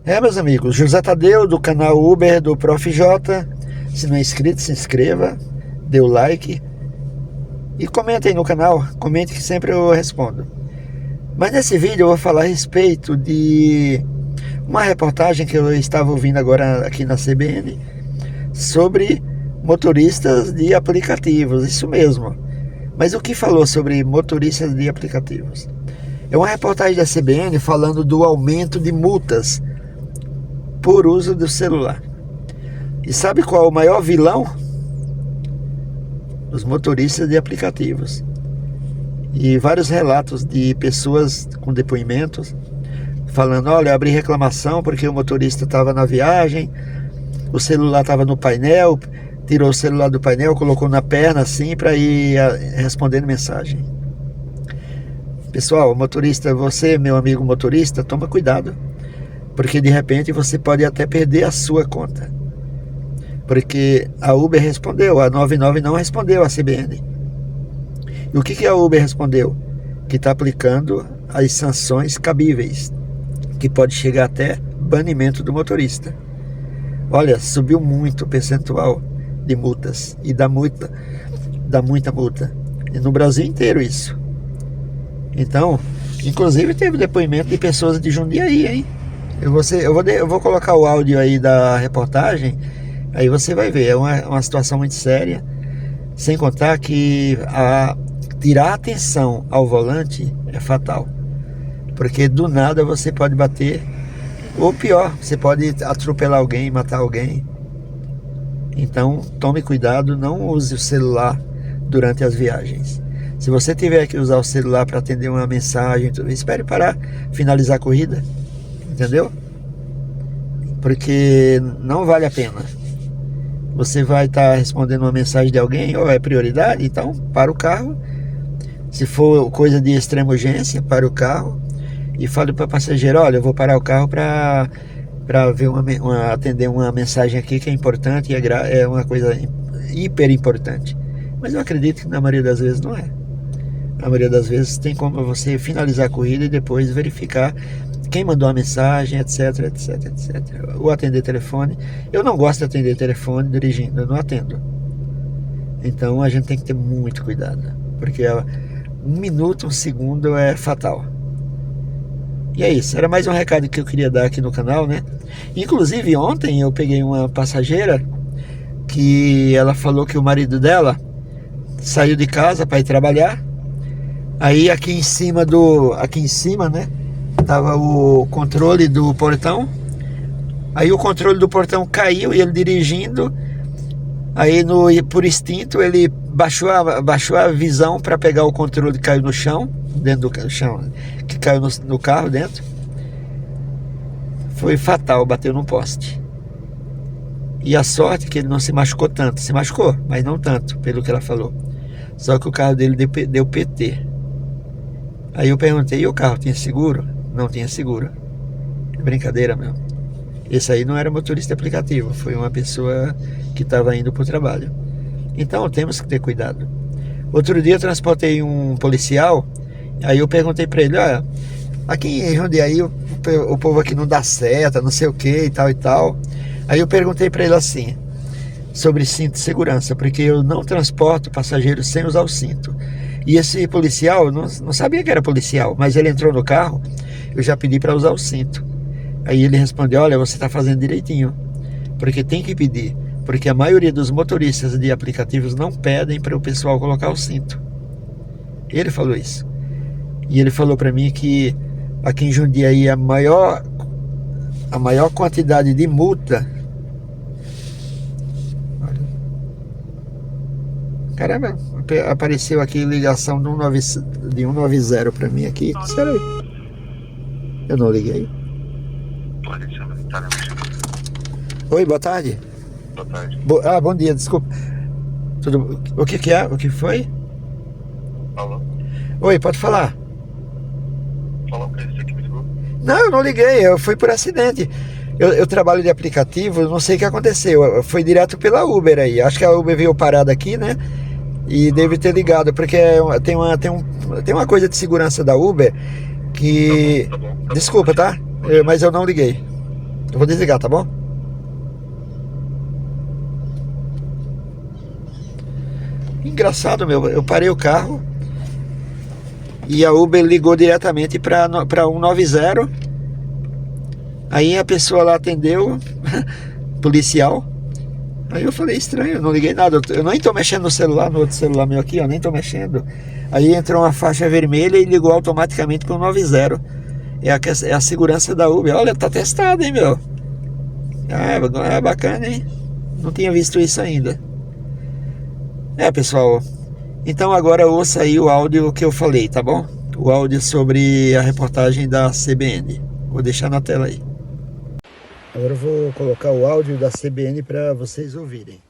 Meus amigos, José Tadeu do canal Uber do Prof. J. Se não é inscrito, se inscreva, dê o like e comente aí no canal, comente que sempre eu respondo. Mas nesse vídeo eu vou falar a respeito de uma reportagem que eu estava ouvindo agora aqui na CBN sobre motoristas de aplicativos, isso mesmo. Mas o que falou sobre motoristas de aplicativos? É uma reportagem da CBN falando do aumento de multas por uso do celular. E sabe qual é o maior vilão? Os motoristas de aplicativos. E vários relatos de pessoas com depoimentos falando: olha, eu abri reclamação porque o motorista estava na viagem, o celular estava no painel, tirou o celular do painel, colocou na perna assim para ir respondendo mensagem. Pessoal, motorista, você, meu amigo motorista, toma cuidado, porque de repente você pode até perder a sua conta, porque a Uber respondeu, a 99 não respondeu a CBN. E o que a Uber respondeu? Que está aplicando as sanções cabíveis, que pode chegar até banimento do motorista. Olha, subiu muito o percentual de multas e dá muita multa. E no Brasil inteiro isso. Então, inclusive teve depoimento de pessoas de Jundiaí, hein? Eu vou colocar o áudio aí da reportagem, aí você vai ver, é uma situação muito séria, sem contar que tirar atenção ao volante é fatal, porque do nada você pode bater, ou pior, você pode atropelar alguém, matar alguém. Então tome cuidado, não use o celular durante as viagens. Se você tiver que usar o celular para atender uma mensagem, espere parar, finalizar a corrida, entendeu? Porque não vale a pena. Você vai estar respondendo uma mensagem de alguém, ou é prioridade, então para o carro. Se for coisa de extrema urgência, para o carro e fale para o passageiro: olha, eu vou parar o carro para ver atender uma mensagem aqui que é importante, e é uma coisa hiper importante. Mas eu acredito que na maioria das vezes não é. Na maioria das vezes tem como você finalizar a corrida e depois verificar quem mandou a mensagem, etc, etc, etc. Ou atender telefone. Eu não gosto de atender telefone dirigindo, eu não atendo. Então a gente tem que ter muito cuidado, porque 1 minuto, 1 segundo é fatal. E é isso, era mais um recado que eu queria dar aqui no canal, né? Inclusive ontem eu peguei uma passageira que ela falou que o marido dela saiu de casa para ir trabalhar. Aí aqui em cima, né, tava o controle do portão. Aí o controle do portão caiu e ele dirigindo. Aí por instinto ele baixou a visão para pegar o controle, que caiu no chão, dentro do chão, que caiu no carro dentro. Foi fatal, bateu num poste. E a sorte é que ele não se machucou tanto. Se machucou, mas não tanto, pelo que ela falou. Só que o carro dele deu PT. Aí eu perguntei: e o carro tinha seguro? Não tinha seguro. É brincadeira, meu. Esse aí não era motorista aplicativo, foi uma pessoa que estava indo para o trabalho. Então temos que ter cuidado. Outro dia eu transportei um policial. Aí eu perguntei para ele: olha, aqui em Jundiaí o povo aqui não dá seta, não sei o que e tal e tal. Aí eu perguntei para ele assim, sobre cinto de segurança, porque eu não transporto passageiros sem usar o cinto. E esse policial, não sabia que era policial, mas ele entrou no carro, eu já pedi para usar o cinto. Aí ele respondeu: olha, você está fazendo direitinho, porque tem que pedir, porque a maioria dos motoristas de aplicativos não pedem para o pessoal colocar o cinto. Ele falou isso. E ele falou para mim que aqui em Jundiaí a maior quantidade de multa. Caramba, apareceu aqui ligação de 190 para mim aqui. Será aí? Eu não liguei. Oi, boa tarde. Boa tarde. Bom dia, desculpa. O que é? O que foi? Alô? Oi, pode falar. Falou pra você que me ligou? Não, eu não liguei, eu fui por acidente. Eu trabalho de aplicativo, não sei o que aconteceu. Foi direto pela Uber aí. Acho que a Uber veio parada aqui, né? E deve ter ligado, porque tem uma coisa de segurança da Uber que... Tá bom, Desculpa, tá? Mas eu não liguei. Eu vou desligar, tá bom? Engraçado, meu. Eu parei o carro e a Uber ligou diretamente para 190. Aí a pessoa lá atendeu, policial. Aí eu falei, estranho, eu não liguei nada. Eu nem tô mexendo no celular, no outro celular meu aqui, ó, nem tô mexendo. Aí entrou uma faixa vermelha e ligou automaticamente para o 90. É a segurança da Uber. Olha, tá testado, hein, meu? É bacana, hein? Não tinha visto isso ainda. Pessoal. Então agora ouça aí o áudio que eu falei, tá bom? O áudio sobre a reportagem da CBN. Vou deixar na tela aí. Agora eu vou colocar o áudio da CBN para vocês ouvirem.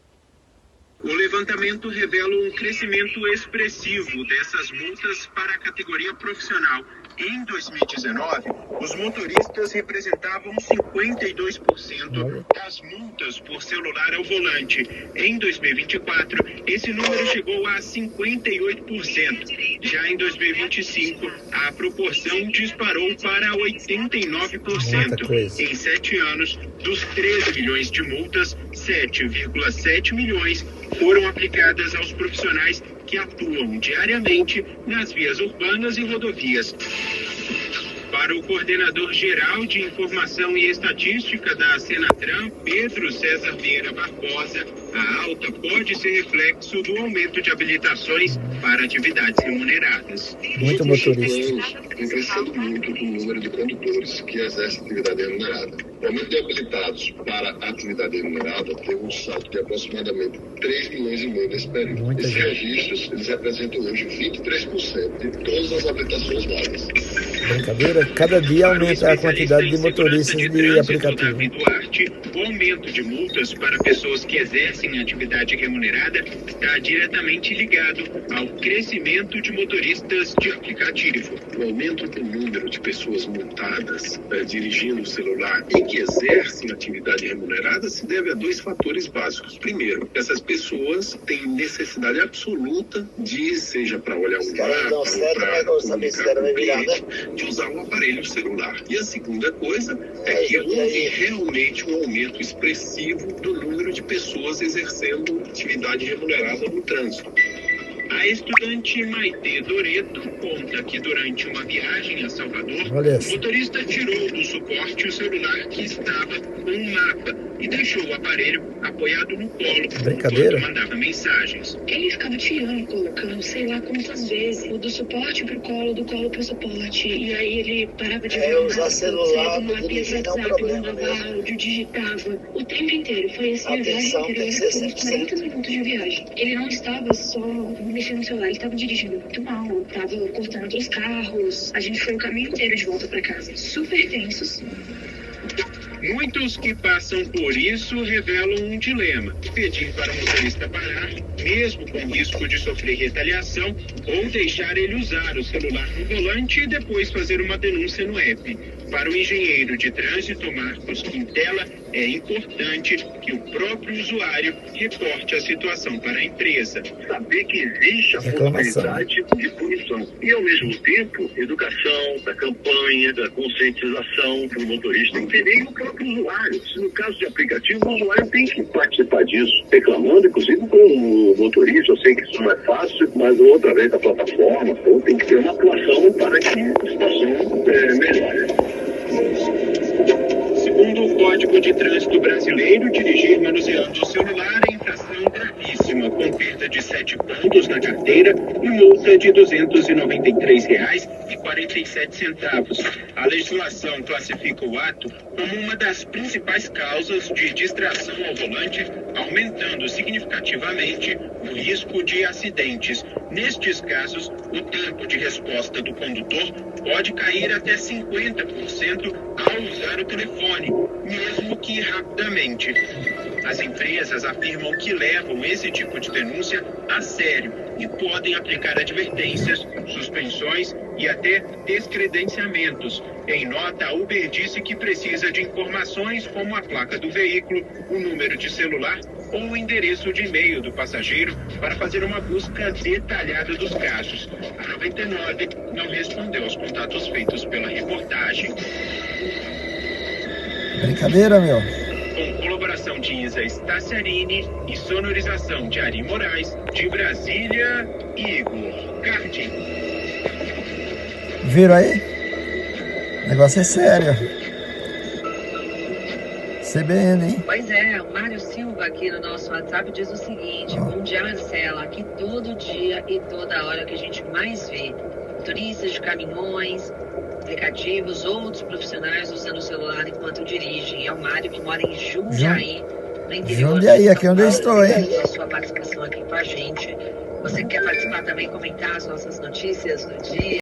O levantamento revela um crescimento expressivo dessas multas para a categoria profissional. Em 2019, os motoristas representavam 52% das multas por celular ao volante. Em 2024, esse número chegou a 58%. Já em 2025, a proporção disparou para 89%. Em 7 anos, dos 13 milhões de multas, 7,7 milhões foram aplicadas aos profissionais que atuam diariamente nas vias urbanas e rodovias. Para o coordenador geral de Informação e Estatística da Senatran, Pedro César Vieira Barbosa, a alta pode ser reflexo do aumento de habilitações para atividades remuneradas. Muito motorista. Tem crescido muito o número de condutores que exercem atividade remunerada. O aumento de habilitados para atividade remunerada teve um salto de aproximadamente 3 milhões e meio nesse período. Esses registros eles representam hoje 23% de todas as habilitações vagas. Brincadeira, cada dia aumenta a quantidade de motoristas de aplicativo. Duarte, o aumento de multas para pessoas que exercem atividade remunerada está diretamente ligado ao crescimento de motoristas de aplicativo. O aumento do número de pessoas multadas dirigindo o celular e que exercem atividade remunerada se deve a 2 fatores básicos. Primeiro, essas pessoas têm necessidade absoluta de, seja para olhar um mapa ou para comunicar com o cliente, de usar um aparelho celular. E a segunda coisa é que houve realmente um aumento expressivo do número de pessoas exercendo atividade remunerada no trânsito. A estudante Maite Doreto conta que durante uma viagem a Salvador, o motorista tirou do suporte o celular que estava com um mapa e deixou o aparelho apoiado no colo enquanto mandava mensagens. Ele ficava tirando, colocando, sei lá quantas vezes, do suporte pro colo, do colo pro suporte. E aí ele parava de ver usar celular para dirigir não é um problema, mandava áudio, digitava o tempo inteiro. Foi assim a viagem inteira, foi uns 40 minutos de viagem. Ele não estava só mexendo no celular, ele estava dirigindo muito mal, estava cortando outros carros. A gente foi o caminho inteiro de volta para casa, super tensos. Muitos que passam por isso revelam um dilema: pedir para o motorista parar, mesmo com risco de sofrer retaliação, ou deixar ele usar o celular no volante e depois fazer uma denúncia no app. Para o engenheiro de trânsito Marcos Quintela, é importante que o próprio usuário reporte a situação para a empresa. Saber que existe a possibilidade de punição. E, ao mesmo tempo, educação, da campanha, da conscientização para o motorista entender e o próprio usuário. Se no caso de aplicativo, o usuário tem que participar disso, reclamando, inclusive com o motorista. Eu sei que isso não é fácil, mas ou através da plataforma, ou tem que ter uma atuação para que a situação melhore. Segundo o Código de Trânsito Brasileiro, dirigir manuseando o celular é infração gravíssima, com perda de 7 pontos na carteira e multa de R$ 293,47. A legislação classifica o ato como uma das principais causas de distração ao volante, aumentando significativamente o risco de acidentes. Nestes casos, o tempo de resposta do condutor pode cair até 50% ao usar o telefone, mesmo que rapidamente. As empresas afirmam que levam esse tipo de denúncia a sério e podem aplicar advertências, suspensões e até descredenciamentos. Em nota, a Uber disse que precisa de informações como a placa do veículo, o número de celular ou o endereço de e-mail do passageiro para fazer uma busca detalhada dos casos. A 99 não respondeu aos contatos feitos pela reportagem. Brincadeira, meu. Com colaboração de Isa Staciarini e sonorização de Ari Moraes, de Brasília, Igor Cardi. Viram aí? O negócio é sério. CBN, hein? Pois é, o Mário Silva aqui no nosso WhatsApp diz o seguinte: bom dia, Marcela, aqui todo dia e toda hora que a gente mais vê motoristas de caminhões, aplicativos, outros profissionais usando o celular enquanto dirigem. É o Mário que mora em Jundiaí, no interior Jundiaí, de São aqui onde eu Paulo. estou, hein? A sua participação aqui com a gente. Você quer participar também, comentar as nossas notícias do dia?